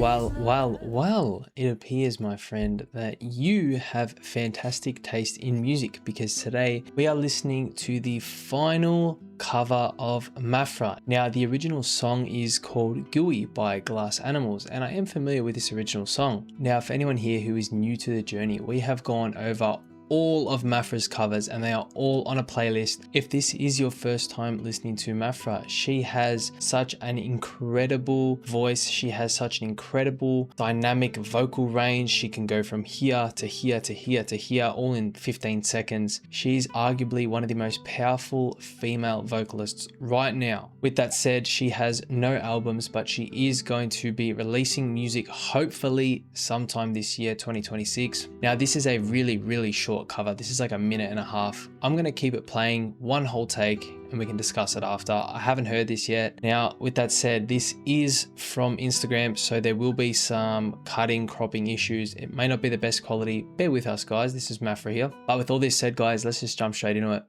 Well, it appears, my friend, that you have fantastic taste in music, because today we are listening to the final cover of MAPHRA. Now, the original song is called Gooey by Glass Animals, and I am familiar with this original song. Now, for anyone here who is new to the journey, we have gone over all of MAPHRA's covers and they are all on a playlist. If this is your first time listening to MAPHRA, she has such an incredible voice. She has such an incredible dynamic vocal range. She can go from here to here to here to here all in 15 seconds. She's arguably one of the most powerful female vocalists right now. With that said, she has no albums, but she is going to be releasing music hopefully sometime this year, 2026. Now, this is a really short cover. This is like a minute and a half. I'm going to keep it playing one whole take and we can discuss it after. I haven't heard this yet. Now, with that said, this is from Instagram, so there will be some cutting, cropping issues. It may not be the best quality. Bear with us, guys. This is MAPHRA here. But with all this said, guys, let's just jump straight into it.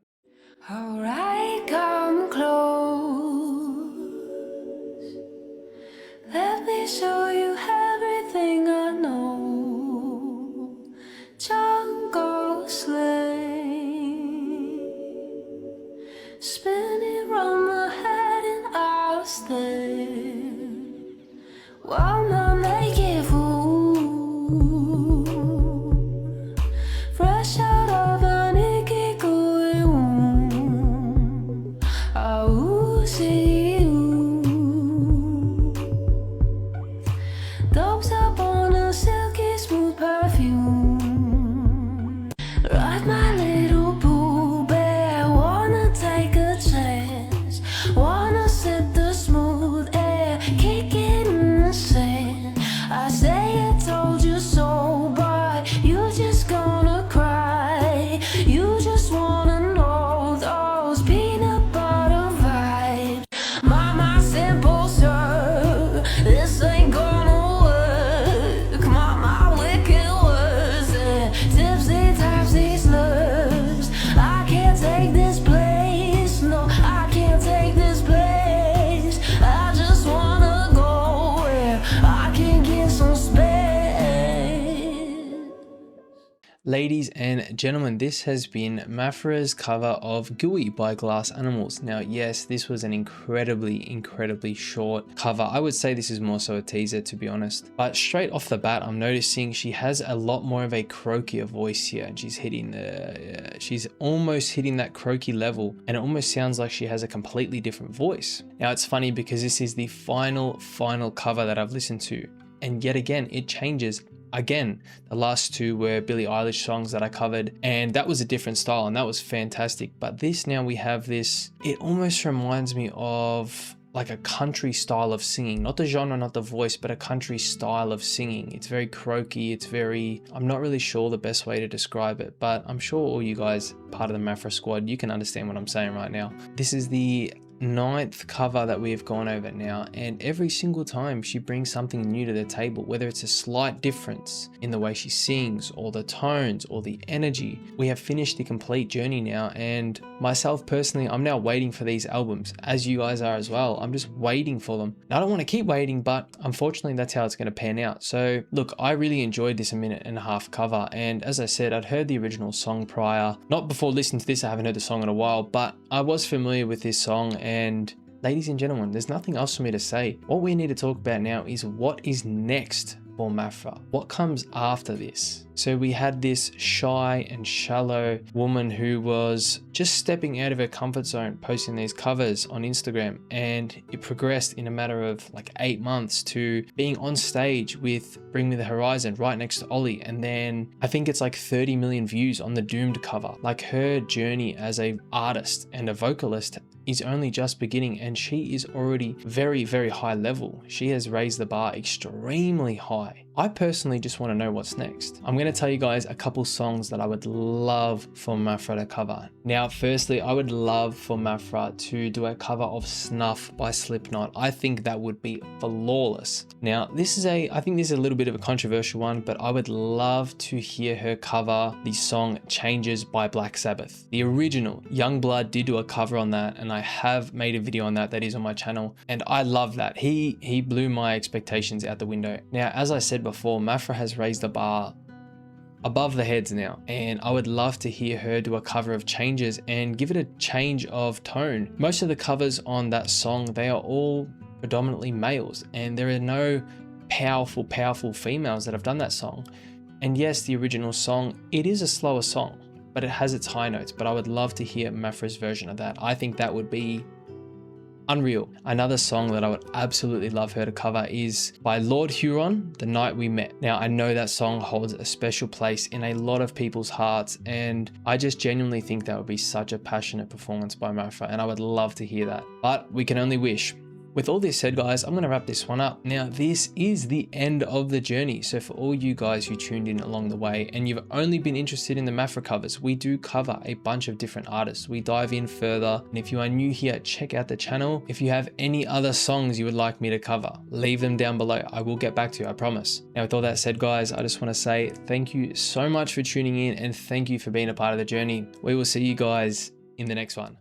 Alright, come close. Let me show you everything I know. Jungle sleigh, spinning round my head and I'll stay while my naked fool, fresh out of an icky gooey womb. I will see you, dopes up on a silky smooth perfume. Ride my little Pooh Bear, wanna take a chance, wanna sip the smooth air, kick it in the sand. I say I told you so, but you just gonna cry. You just wanna know those peanut butter vibes. My simple sir, this ain't gonna work. My wicked words and tipsy topsy slurs. I can't take this place, no, I can't take this place. I just wanna go where I can get some space. Ladies and gentlemen, this has been MAPHRA's cover of Gooey by Glass Animals. Now, yes, this was an incredibly short cover. I would say this is more so a teaser, to be honest. But straight off the bat, I'm noticing she has a lot more of a croakier voice here, and she's almost hitting that croaky level, and it almost sounds like she has a completely different voice. Now, it's funny because this is the final cover that I've listened to, and yet again, it changes. Again, the last two were Billie Eilish songs that I covered, and that was a different style and that was fantastic. But this, now we have this, it almost reminds me of like a country style of singing, not the genre, not the voice, but a country style of singing. It's very croaky. It's very, I'm not really sure the best way to describe it, but I'm sure all you guys part of the MAPHRA squad, you can understand what I'm saying right now. This is the 9th cover that we've gone over now, and every single time she brings something new to the table, whether it's a slight difference in the way she sings or the tones or the energy. We have finished the complete journey now, and myself personally, I'm now waiting for these albums, as you guys are as well. I'm just waiting for them. I don't want to keep waiting, but unfortunately that's how it's going to pan out. So look, I really enjoyed this 1.5 minute cover, and as I said, I'd heard the original song prior. Not before listening to this, I haven't heard the song in a while, but I was familiar with this song. And ladies and gentlemen, there's nothing else for me to say. What we need to talk about now is what is next for MAPHRA. What comes after this? So we had this shy and shallow woman who was just stepping out of her comfort zone, posting these covers on Instagram, and it progressed in a matter of like 8 months to being on stage with Bring Me the Horizon right next to Ollie, and then I think it's like 30 million views on the Doomed cover. Like, her journey as a artist and a vocalist is only just beginning, and she is already very high level. She has raised the bar extremely high. I personally just want to know what's next. I'm going to tell you guys a couple songs that I would love for MAPHRA to cover. Now, firstly, I would love for MAPHRA to do a cover of Snuff by Slipknot. I think that would be flawless. Now, I think this is a little bit of a controversial one, but I would love to hear her cover the song Changes by Black Sabbath. The original, Youngblood did do a cover on that, and I have made a video on that is on my channel, and I love that. He blew my expectations out the window. Now, as I said before, MAPHRA has raised the bar above the heads now, and I would love to hear her do a cover of Changes and give it a change of tone. Most of the covers on that song, they are all predominantly males, and there are no powerful females that have done that song. And yes, the original song, it is a slower song, but it has its high notes. But I would love to hear MAPHRA's version of that. I think that would be unreal. Another song that I would absolutely love her to cover is by Lord Huron, The Night We Met. Now, I know that song holds a special place in a lot of people's hearts, and I just genuinely think that would be such a passionate performance by MAPHRA, and I would love to hear that. But we can only wish. With all this said, guys, I'm going to wrap this one up. Now, this is the end of the journey. So for all you guys who tuned in along the way and you've only been interested in the MAPHRA covers, we do cover a bunch of different artists. We dive in further. And if you are new here, check out the channel. If you have any other songs you would like me to cover, leave them down below. I will get back to you, I promise. Now, with all that said, guys, I just want to say thank you so much for tuning in and thank you for being a part of the journey. We will see you guys in the next one.